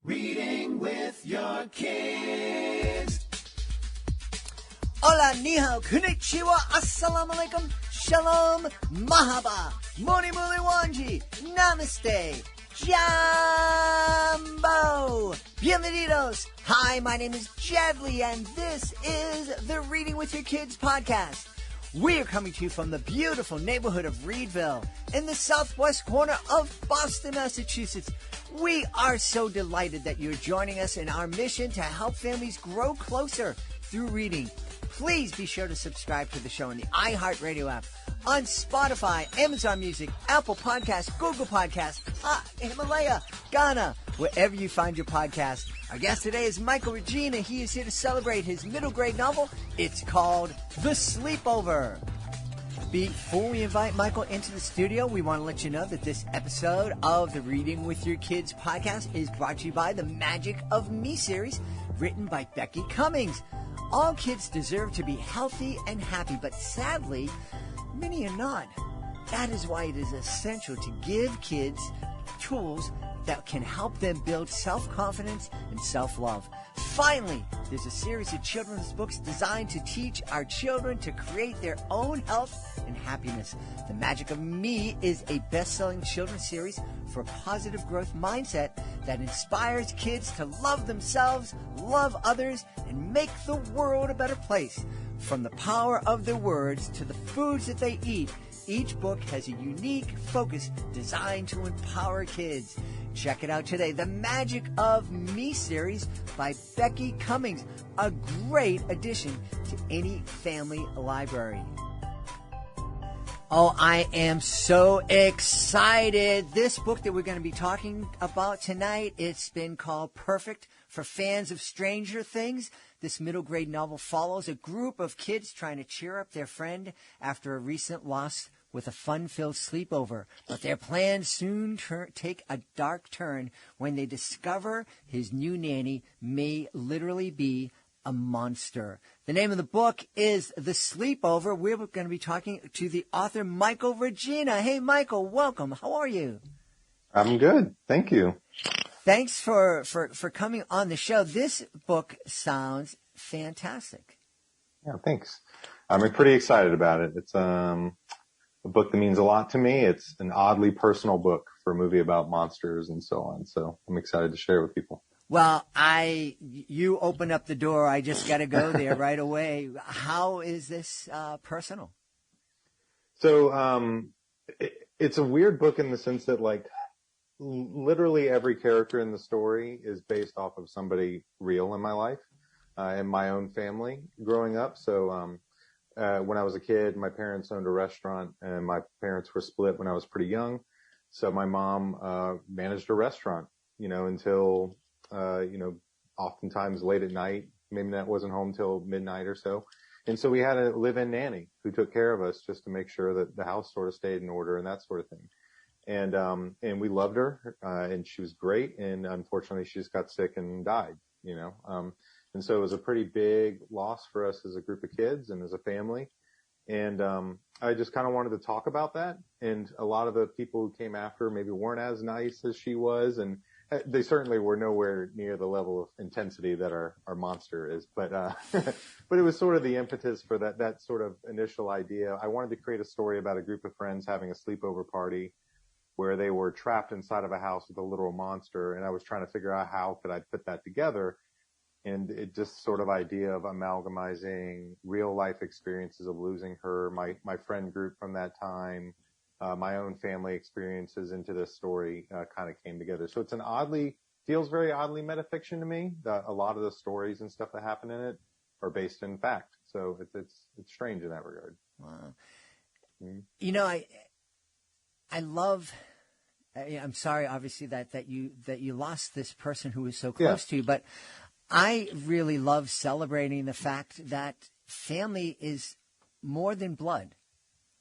Reading with your kids. Hola, ni hao, konnichiwa, assalamu alaikum, shalom, mahaba, moni muli wanji, namaste, jambo, bienvenidos. Hi, my name is Jadley, and this is the Reading with Your Kids podcast. We are coming to you from the beautiful neighborhood of Reedville in the southwest corner of Boston, Massachusetts. We are so delighted that you're joining us in our mission to help families grow closer through reading. Please be sure to subscribe to the show on the iHeartRadio app, on Spotify, Amazon Music, Apple Podcasts, Google Podcasts, Himalaya, Ghana, wherever you find your podcast. Our guest today is Michael Regina. He is here to celebrate his middle grade novel. It's called The Sleepover. Before we invite Michael into the studio, we want to let you know that this episode of the Reading with Your Kids podcast is brought to you by the Magic of Me series, written by Becky Cummings. All kids deserve to be healthy and happy, but sadly, many are not. That is why it is essential to give kids tools that can help them build self-confidence and self-love. Finally, there's a series of children's books designed to teach our children to create their own health and happiness. The Magic of Me is a best-selling children's series for a positive growth mindset that inspires kids to love themselves, love others, and make the world a better place. From the power of their words to the foods that they eat, each book has a unique focus designed to empower kids. Check it out today. The Magic of Me series by Becky Cummings. A great addition to any family library. Oh, I am so excited. This book that we're going to be talking about tonight, it's been called Perfect for fans of Stranger Things. This middle grade novel follows a group of kids trying to cheer up their friend after a recent loss with a fun-filled sleepover. But their plans soon take a dark turn when they discover his new nanny may literally be a monster. The name of the book is The Sleepover. We're going to be talking to the author, Michael Regina. Hey, Michael, welcome. How are you? I'm good. Thank you. Thanks for coming on the show. This book sounds fantastic. Yeah, thanks. I'm pretty excited about it. It's a book that means a lot to me. It's an oddly personal book for a movie about monsters and so on. So I'm excited to share it with people. Well, you open up the door. I just got to go there right away. How is this personal? So it's a weird book in the sense that, like, literally every character in the story is based off of somebody real in my life, in my own family growing up. So when I was a kid, my parents owned a restaurant, and my parents were split when I was pretty young. So my mom managed a restaurant, until oftentimes late at night. Maybe that wasn't home till midnight or so. And so we had a live-in nanny who took care of us just to make sure that the house sort of stayed in order and that sort of thing. And we loved her, and she was great. And unfortunately, she just got sick and died, and so it was a pretty big loss for us as a group of kids and as a family. And I just kind of wanted to talk about that. And a lot of the people who came after maybe weren't as nice as she was. And they certainly were nowhere near the level of intensity that our monster is. But but it was sort of the impetus for that sort of initial idea. I wanted to create a story about a group of friends having a sleepover party where they were trapped inside of a house with a literal monster. And I was trying to figure out how could I put that together. And it just sort of idea of amalgamizing real life experiences of losing her, my friend group from that time, my own family experiences into this story kind of came together. So it's feels very oddly metafiction to me. A lot of the stories and stuff that happen in it are based in fact. So it's strange in that regard. Wow. Mm-hmm. I love. I'm sorry, obviously, that you lost this person who was so close to you, but I really love celebrating the fact that family is more than blood.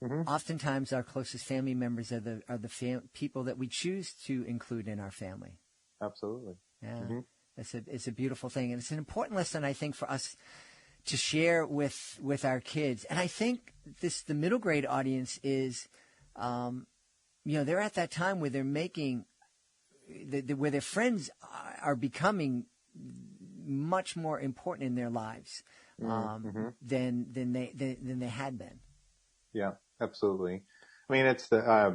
Mm-hmm. Oftentimes, our closest family members are the people that we choose to include in our family. Absolutely. Yeah, mm-hmm. It's a beautiful thing, and it's an important lesson, I think, for us to share with our kids. And I think the middle grade audience is, they're at that time where they're making where their friends are becoming much more important in their lives than they had been. Yeah, absolutely. I mean, it's I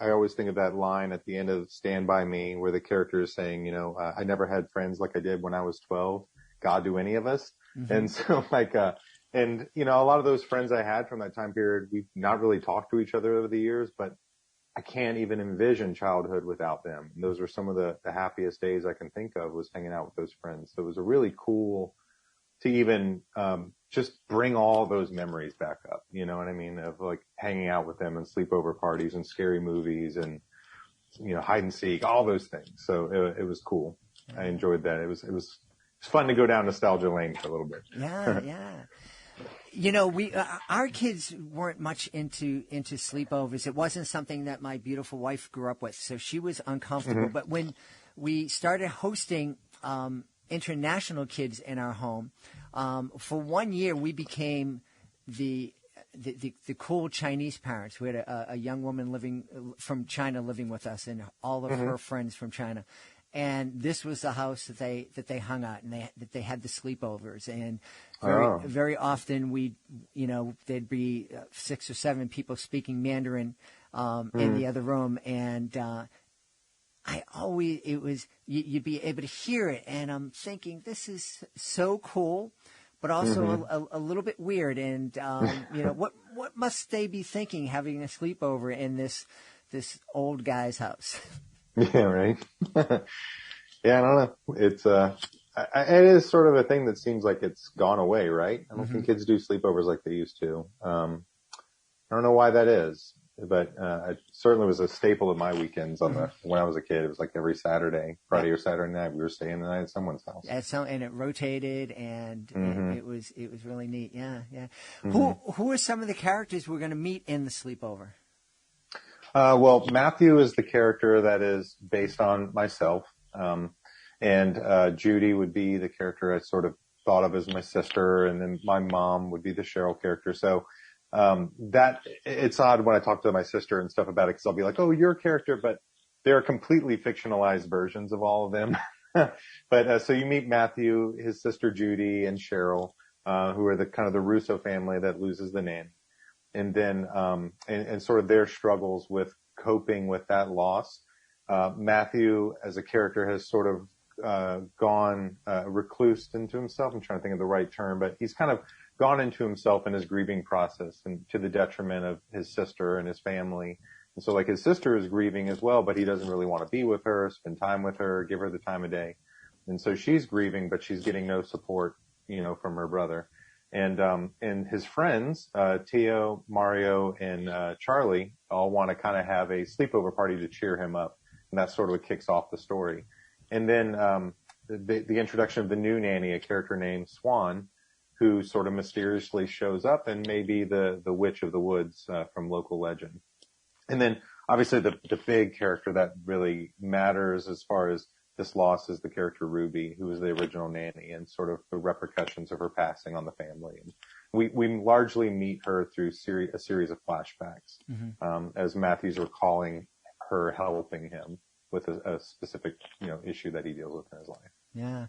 always think of that line at the end of Stand By Me where the character is saying, I never had friends like I did when I was 12. God, do any of us? Mm-hmm. And so a lot of those friends I had from that time period, we've not really talked to each other over the years, but I can't even envision childhood without them. And those are some of the happiest days I can think of, was hanging out with those friends. So it was a really cool to even just bring all those memories back up, you know what I mean, of like hanging out with them and sleepover parties and scary movies and, hide and seek, all those things. So it was cool. I enjoyed that. It was fun to go down nostalgia lane for a little bit. Yeah. We our kids weren't much into sleepovers. It wasn't something that my beautiful wife grew up with, so she was uncomfortable. Mm-hmm. But when we started hosting international kids in our home, for 1 year we became the cool Chinese parents. We had a young woman living from China living with us, and all of her friends from China. And this was the house that they hung out, and that they had the sleepovers. And very often there'd be 6 or 7 people speaking Mandarin in the other room, and you'd be able to hear it, and I'm thinking, this is so cool, but also a little bit weird. And what must they be thinking having a sleepover in this old guy's house? Yeah, right. Yeah, I don't know. It's it is sort of a thing that seems like it's gone away, right? I don't think kids do sleepovers like they used to. I don't know why that is, but it certainly was a staple of my weekends when I was a kid. It was like every Friday or Saturday night, we were staying the night at someone's house. And it rotated, and it was really neat. Yeah. Who are some of the characters we're going to meet in the sleepover? Well, Matthew is the character that is based on myself. And Judy would be the character I sort of thought of as my sister. And then my mom would be the Cheryl character. So, that it's odd when I talk to my sister and stuff about it, cause I'll be like, oh, your character, but they're completely fictionalized versions of all of them. But, so you meet Matthew, his sister Judy, and Cheryl, who are the kind of the Russo family that loses the nanny. And then, and sort of their struggles with coping with that loss. Matthew, as a character, has sort of gone reclused into himself. I'm trying to think of the right term, but he's kind of gone into himself in his grieving process, and to the detriment of his sister and his family. And so, like, his sister is grieving as well, but he doesn't really want to be with her, spend time with her, give her the time of day. And so she's grieving, but she's getting no support, from her brother. And his friends, Tio, Mario, and Charlie, all want to kind of have a sleepover party to cheer him up. And that's sort of what kicks off the story. And then the introduction of the new nanny, a character named Swan, who sort of mysteriously shows up and may be the witch of the woods from local legend. And then obviously the big character that really matters as far as this loss is the character Ruby, who was the original nanny, and sort of the repercussions of her passing on the family. And we largely meet her through a series of flashbacks, as Matthew's recalling her helping him with a specific, issue that he deals with in his life. Yeah.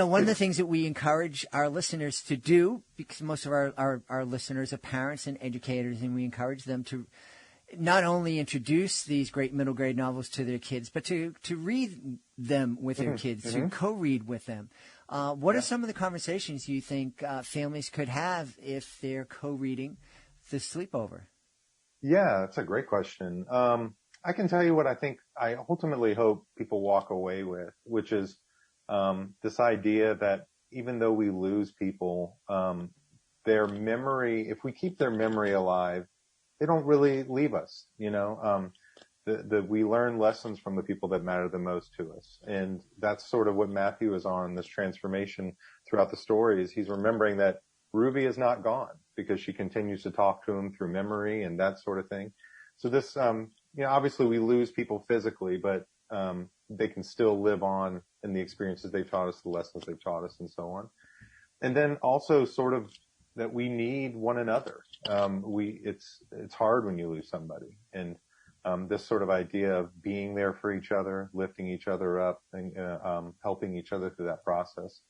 One of the things that we encourage our listeners to do, because most of our listeners are parents and educators, and we encourage them to not only introduce these great middle grade novels to their kids, but to read them with their kids, to co-read with them. What are some of the conversations you think families could have if they're co-reading the sleepover? Yeah, that's a great question. I can tell you what I ultimately hope people walk away with, which is this idea that even though we lose people, their memory, if we keep their memory alive, they don't really leave us, we learn lessons from the people that matter the most to us. And that's sort of what Matthew is on, this transformation throughout the story, is he's remembering that Ruby is not gone because she continues to talk to him through memory and that sort of thing. So this, obviously we lose people physically, but they can still live on in the experiences they've taught us, the lessons they've taught us, and so on. And then also sort of that we need one another. It's hard when you lose somebody, and this sort of idea of being there for each other, lifting each other up, and helping each other through that process.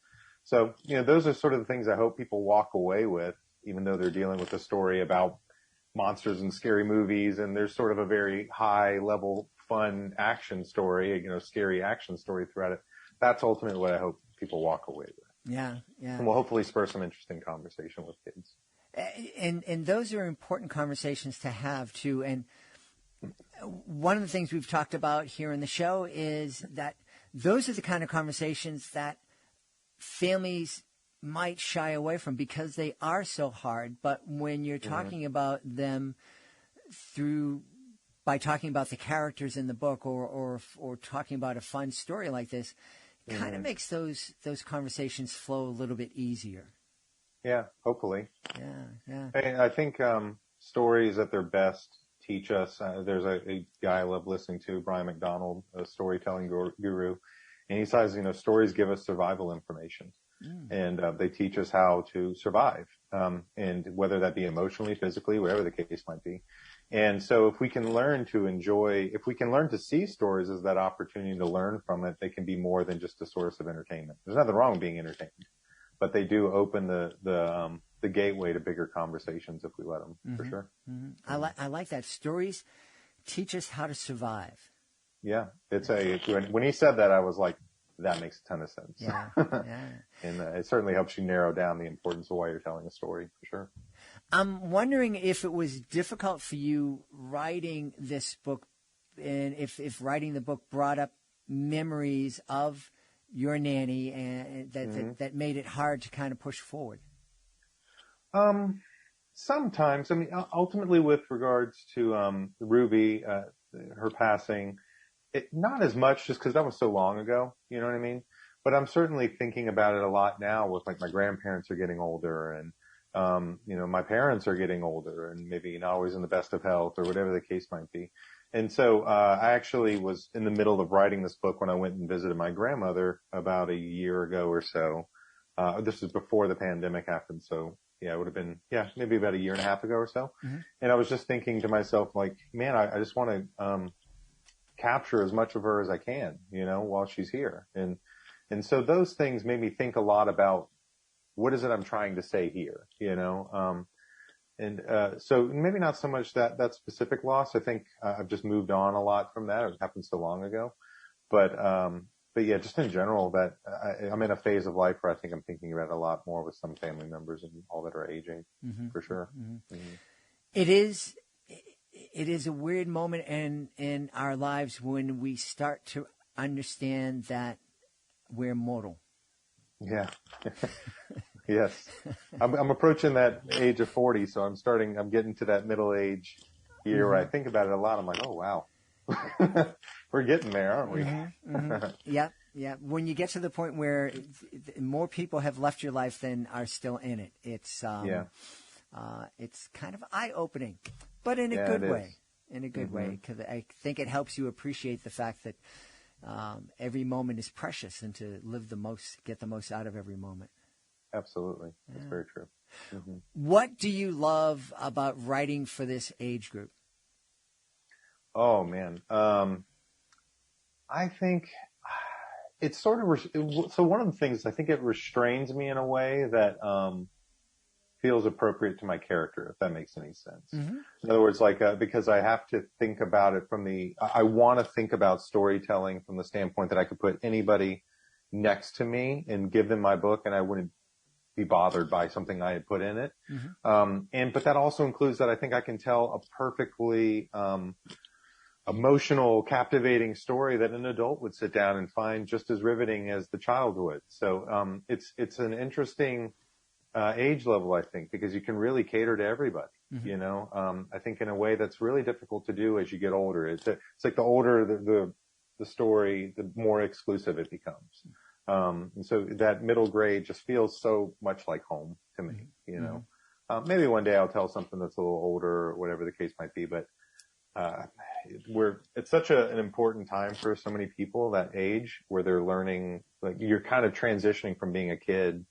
So, those are sort of the things I hope people walk away with, even though they're dealing with a story about monsters and scary movies, and there's sort of a very high level, fun action story, scary action story throughout it. That's ultimately what I hope people walk away with. Yeah, yeah. And we'll hopefully spur some interesting conversation with kids. And those are important conversations to have too. And one of the things we've talked about here in the show is that those are the kind of conversations that families might shy away from because they are so hard. But when you're talking about them by talking about the characters in the book or talking about a fun story like this, kind of makes those conversations flow a little bit easier. Yeah, hopefully. Yeah. And I think stories at their best teach us. There's a guy I love listening to, Brian McDonald, a storytelling guru, and he says, stories give us survival information, and they teach us how to survive, and whether that be emotionally, physically, whatever the case might be. And so if we can learn to see stories as that opportunity to learn from it, they can be more than just a source of entertainment. There's nothing wrong with being entertained, but they do open the gateway to bigger conversations if we let them, for sure. Mm-hmm. I like that. Stories teach us how to survive. Yeah. When he said that, I was like, that makes a ton of sense. Yeah. And it certainly helps you narrow down the importance of why you're telling a story, for sure. I'm wondering if it was difficult for you writing this book, and if writing the book brought up memories of your nanny and that made it hard to kind of push forward. Sometimes. I mean, ultimately with regards to Ruby, her passing, not as much just because that was so long ago, you know what I mean? But I'm certainly thinking about it a lot now with like my grandparents are getting older and my parents are getting older and maybe not always in the best of health or whatever the case might be. And so I actually was in the middle of writing this book when I went and visited my grandmother about a year ago or so. This was before the pandemic happened. So yeah, it would have been, maybe about a year and a half ago or so. Mm-hmm. And I was just thinking to myself, like, man, I just want to capture as much of her as I can, while she's here. And so those things made me think a lot about what is it I'm trying to say here, so maybe not so much that specific loss. I think I've just moved on a lot from that. It happened so long ago. But yeah, just in general, that I'm in a phase of life where I think I'm thinking about it a lot more with some family members and all that are aging, for sure. Mm-hmm. It is a weird moment in our lives when we start to understand that we're mortal. Yeah. Yes. I'm approaching that age of 40, so I'm getting to that middle age year where I think about it a lot. I'm like, oh, wow. We're getting there, aren't we? Yeah. When you get to the point where more people have left your life than are still in it, it's kind of eye-opening, but in a good way. In a good way, because I think it helps you appreciate the fact that every moment is precious, and to get the most out of every moment. Absolutely, that's very true. Mm-hmm. What do you love about writing for this age group? Oh man, I think it's sort of so. One of the things I think it restrains me in a way that feels appropriate to my character, if that makes any sense. Mm-hmm. In other words, like because I have to think about it I want to think about storytelling from the standpoint that I could put anybody next to me and give them my book, and I wouldn't be bothered by something I had put in it. Mm-hmm. But that also includes that I think I can tell a perfectly emotional, captivating story that an adult would sit down and find just as riveting as the child would. So it's an interesting age level, I think, because you can really cater to everybody. Mm-hmm. I think in a way that's really difficult to do as you get older. It's like the older the story, the more exclusive it becomes. And so that middle grade just feels so much like home to me, maybe one day I'll tell something that's a little older or whatever the case might be, but, it's such an important time for so many people, that age where they're learning, like you're kind of transitioning from being a kid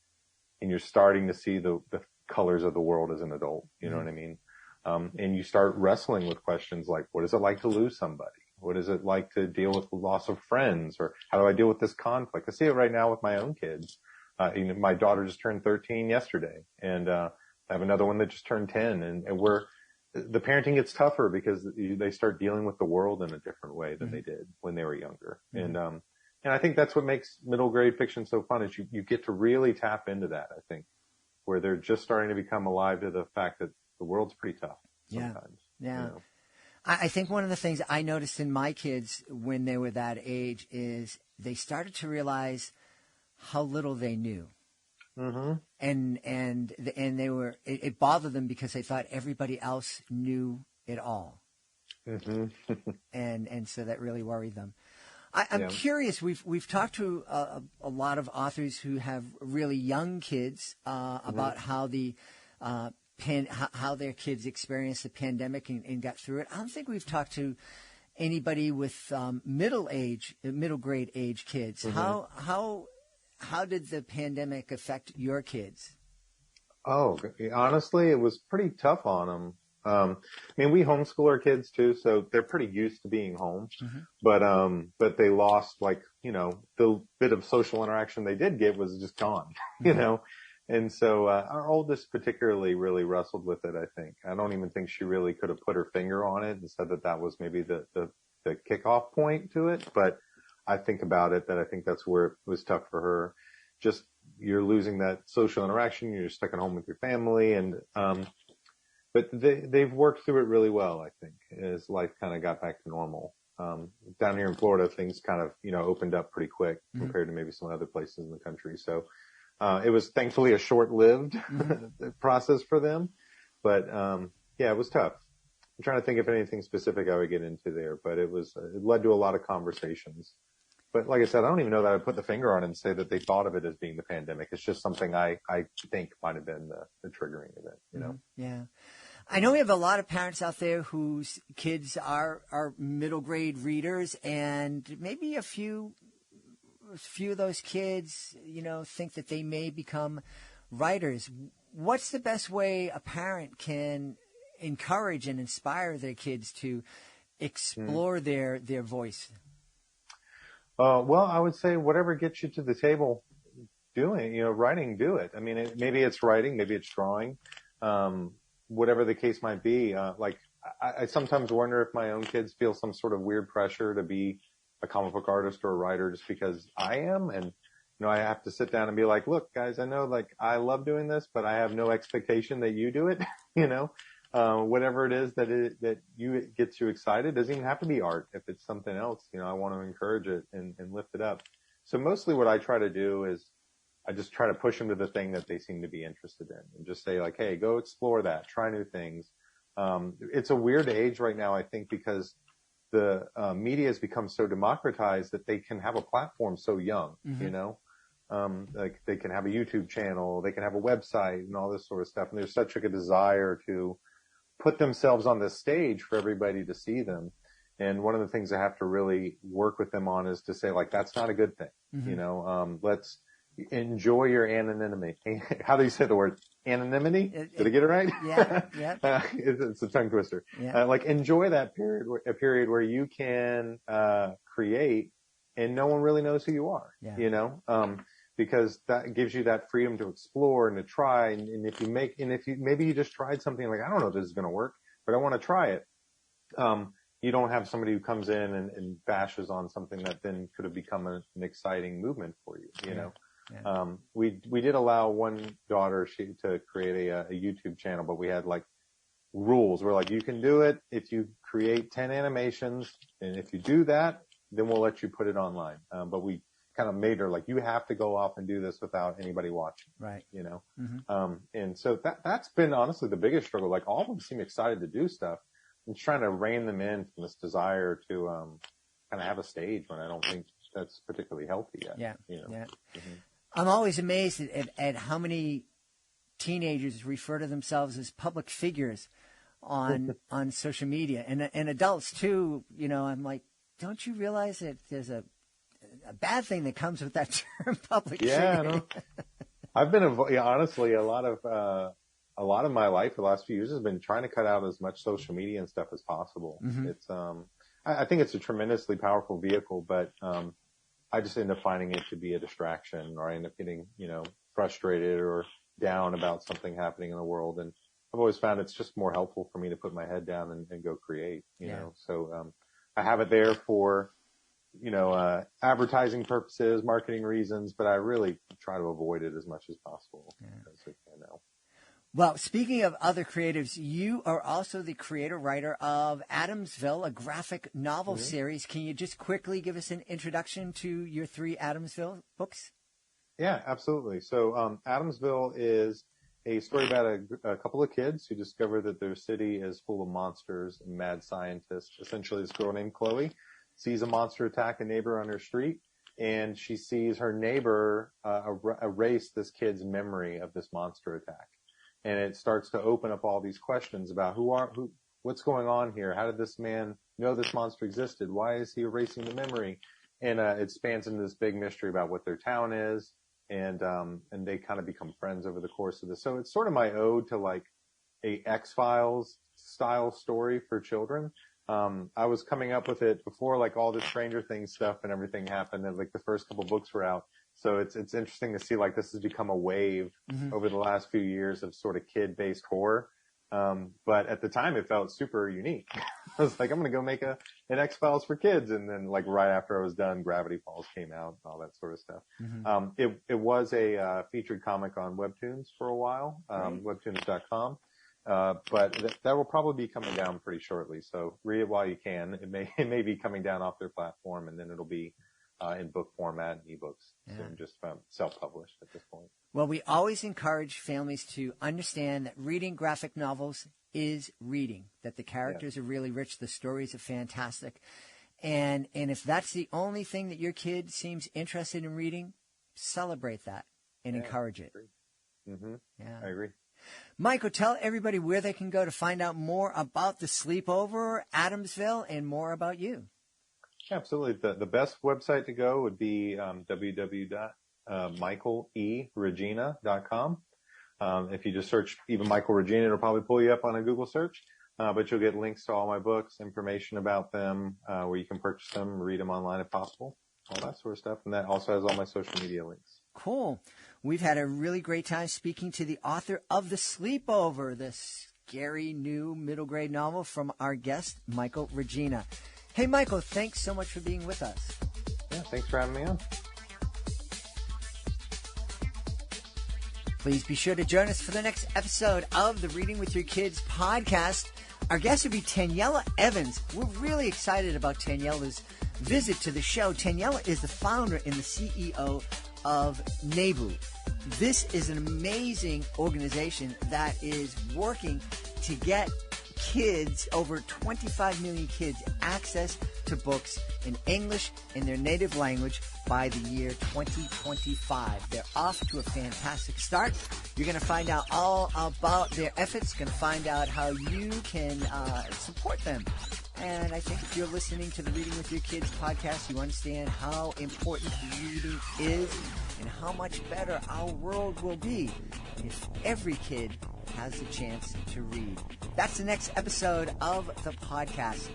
and you're starting to see the colors of the world as an adult. You know what I mean? And you start wrestling with questions like, what is it like to lose somebody? What is it like to deal with the loss of friends? Or how do I deal with this conflict? I see it right now with my own kids. My daughter just turned 13 yesterday, and I have another one that just turned 10, and the parenting gets tougher because they start dealing with the world in a different way than they did when they were younger. And I think that's what makes middle grade fiction so fun, is you get to really tap into that, I think, where they're just starting to become alive to the fact that the world's pretty tough sometimes. Yeah. You know? I think one of the things I noticed in my kids when they were that age is they started to realize how little they knew. Mm-hmm. And they were, it bothered them because they thought everybody else knew it all. Mm-hmm. and so that really worried them. I'm curious. We've talked to a lot of authors who have really young kids about how how their kids experienced the pandemic and got through it. I don't think we've talked to anybody with middle grade age kids. Mm-hmm. How did the pandemic affect your kids? Oh, Honestly, it was pretty tough on them. I mean, we homeschool our kids too, so they're pretty used to being home. Mm-hmm. But they lost, the bit of social interaction they did get was just gone, you know? And so, our oldest particularly really wrestled with it, I think. I don't even think she really could have put her finger on it and said that was maybe the kickoff point to it. But I think about it that I think that's where it was tough for her. Just, you're losing that social interaction. You're stuck at home with your family, but they've worked through it really well, I think, as life kind of got back to normal. Down here in Florida, things kind of, opened up pretty quick compared to maybe some other places in the country. So, it was thankfully a short-lived process for them. But, it was tough. I'm trying to think if anything specific I would get into there, but it led to a lot of conversations. But like I said, I don't even know that I'd put the finger on it and say that they thought of it as being the pandemic. It's just something I think might have been the triggering event, you know? Yeah. I know we have a lot of parents out there whose kids are middle grade readers, and maybe a few of those kids, think that they may become writers. What's the best way a parent can encourage and inspire their kids to explore their voice? Well, I would say whatever gets you to the table doing, writing, do it. I mean, maybe it's writing, maybe it's drawing, whatever the case might be. I sometimes wonder if my own kids feel some sort of weird pressure to be a comic book artist or a writer just because I am. And, I have to sit down and be like, look, guys, I know I love doing this, but I have no expectation that you do it, whatever it is that you gets you excited. It doesn't even have to be art. If it's something else, I want to encourage it and lift it up. So mostly what I try to do is I just try to push them to the thing that they seem to be interested in and just say hey, go explore that, try new things. It's a weird age right now, I think, because the media has become so democratized that they can have a platform so young, they can have a YouTube channel, they can have a website and all this sort of stuff. And there's such a desire to put themselves on this stage for everybody to see them. And one of the things I have to really work with them on is to say, that's not a good thing. Let's enjoy your anonymity. How do you say the word? Anonymity? Did I get it right? Yeah. It's a tongue twister. Yeah. Enjoy that period where you can create and no one really knows who you are, because that gives you that freedom to explore and to try. And if you maybe you just tried something I don't know if this is going to work, but I want to try it. You don't have somebody who comes in and bashes on something that then could have become an exciting movement for you, know? Yeah. We did allow one daughter, to create a YouTube channel, but we had rules. We're you can do it if you create 10 animations. And if you do that, then we'll let you put it online. But we kind of made her you have to go off and do this without anybody watching. Right. And so that's been honestly the biggest struggle. All of them seem excited to do stuff. I'm trying to rein them in from this desire to, kind of have a stage when I don't think that's particularly healthy yet. Yeah. Yeah. Mm-hmm. I'm always amazed at how many teenagers refer to themselves as public figures on social media and adults too. I'm don't you realize that there's a bad thing that comes with that term, public figure? No. I've been honestly, a lot of a lot of my life the last few years has been trying to cut out as much social media and stuff as possible. Mm-hmm. It's, I think it's a tremendously powerful vehicle, but, I just end up finding it to be a distraction, or I end up getting, frustrated or down about something happening in the world. And I've always found it's just more helpful for me to put my head down and go create, you know. So, I have it there for, advertising purposes, marketing reasons, but I really try to avoid it as much as possible. As I can now. Well, speaking of other creatives, you are also the creator-writer of Adamsville, a graphic novel series. Can you just quickly give us an introduction to your 3 Adamsville books? Yeah, absolutely. So Adamsville is a story about a couple of kids who discover that their city is full of monsters and mad scientists. Essentially, this girl named Chloe sees a monster attack a neighbor on her street, and she sees her neighbor erase this kid's memory of this monster attack. And it starts to open up all these questions about what's going on here? How did this man know this monster existed? Why is he erasing the memory? And it spans into this big mystery about what their town is, and they kind of become friends over the course of this. So it's sort of my ode to like a X-Files style story for children. I was coming up with it before like all the Stranger Things stuff and everything happened, and like the first couple books were out. So it's interesting to see like this has become a wave over the last few years of sort of kid-based horror. But at the time it felt super unique. I was like, I'm going to go make an X-Files for kids. And then like right after I was done, Gravity Falls came out and all that sort of stuff. It was a featured comic on Webtoons for a while, webtoons.com. But that will probably be coming down pretty shortly. So read it while you can. It may be coming down off their platform, and then it'll be in book format and ebooks, soon, just self-published at this point. Well, we always encourage families to understand that reading graphic novels is reading, that the characters are really rich, the stories are fantastic. And if that's the only thing that your kid seems interested in reading, celebrate that and encourage it. I agree. Michael, tell everybody where they can go to find out more about the Sleepover, Adamsville, and more about you. Absolutely. The best website to go would be www.michaeleregina.com. If you just search even Michael Regina, it'll probably pull you up on a Google search. But you'll get links to all my books, information about them, where you can purchase them, read them online if possible, all that sort of stuff. And that also has all my social media links. Cool. We've had a really great time speaking to the author of The Sleepover, the scary new middle grade novel from our guest, Michael Regina. Hey, Michael, thanks so much for being with us. Yeah, thanks for having me on. Please be sure to join us for the next episode of the Reading with Your Kids podcast. Our guest will be Taniela Evans. We're really excited about Taniela's visit to the show. Taniela is the founder and the CEO of NABU. This is an amazing organization that is working to get kids, over 25 million kids, access to books in English in their native language by the year 2025. They're off to a fantastic start. You're going to find out all about their efforts. You're going to find out how you can support them. And I think if you're listening to the Reading with Your Kids podcast, you understand how important reading is and how much better our world will be if every kid has the chance to read. That's the next episode of the podcast.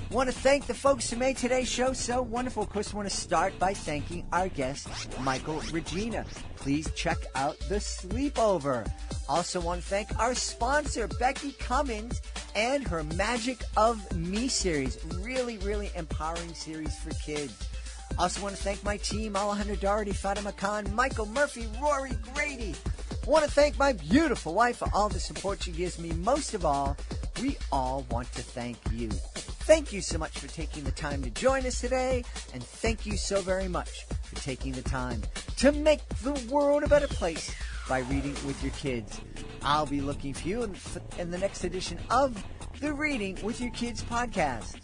I want to thank the folks who made today's show so wonderful. Of course, I want to start by thanking our guest, Michael Regina. Please check out The Sleepover. Also want to thank our sponsor, Becky Cummins, and her Magic of Me series. Really, really empowering series for kids. Also want to thank my team, Alejandro Doherty, Fatima Khan, Michael Murphy, Rory Grady. I want to thank my beautiful wife for all the support she gives me. Most of all, we all want to thank you. Thank you so much for taking the time to join us today, and thank you so very much for taking the time to make the world a better place by reading with your kids. I'll be looking for you in the next edition of the Reading with Your Kids podcast.